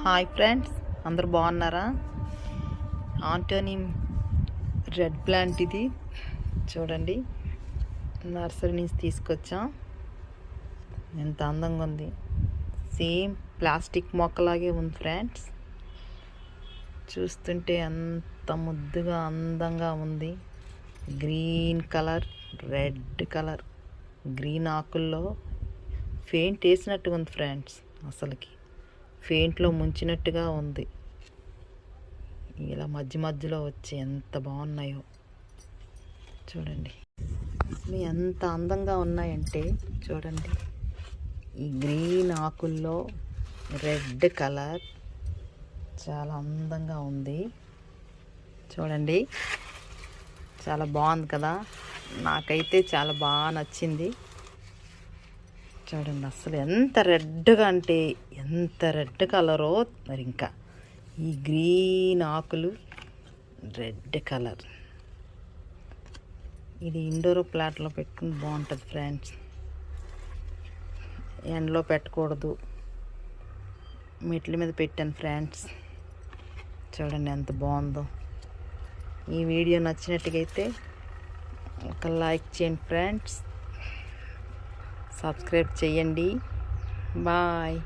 Hi friends, అందరు బాగున్నారా? Antony red plant ఇది చూడండి, నర్సరీ నుంచి తీసుకొచ్చాం. ఎంత అందంగా ఉంది, సేమ్ ప్లాస్టిక్ మొక్కలాగే ఉంది ఫ్రెండ్స్. చూస్తుంటే అంత ముద్దుగా అందంగా ఉంది. Green colour, red colour, green ఆకుల్లో పెయింట్ వేసినట్టుగా ఉంది ఫ్రెండ్స్. అసలుకి పెయింట్లో ముంచినట్టుగా ఉంది. ఇలా మధ్య మధ్యలో వచ్చి ఎంత బాగున్నాయో చూడండి. అసలు ఎంత అందంగా ఉన్నాయంటే చూడండి, ఈ గ్రీన్ ఆకుల్లో రెడ్ కలర్ చాలా అందంగా ఉంది. చూడంండి, చాలా బాగుంది కదా. నాకైతే చాలా బాగా నచ్చింది. చూడండి, అసలు ఎంత రెడ్గా అంటే ఎంత రెడ్ కలరో. మరి ఇంకా ఈ గ్రీన్ ఆకులు, రెడ్ కలర్, ఇది ఇండోర్ ప్లాట్లో పెట్టుకుని బాగుంటుంది ఫ్రెండ్స్. ఎండలో పెట్టకూడదు, మెట్ల మీద పెట్టాను ఫ్రెండ్స్. చూడండి ఎంత బాగుందో. ఈ వీడియో నచ్చినట్టుగైతే ఒక లైక్ చేయండి ఫ్రెండ్స్, సబ్స్క్రైబ్ చేయండి. బాయ్.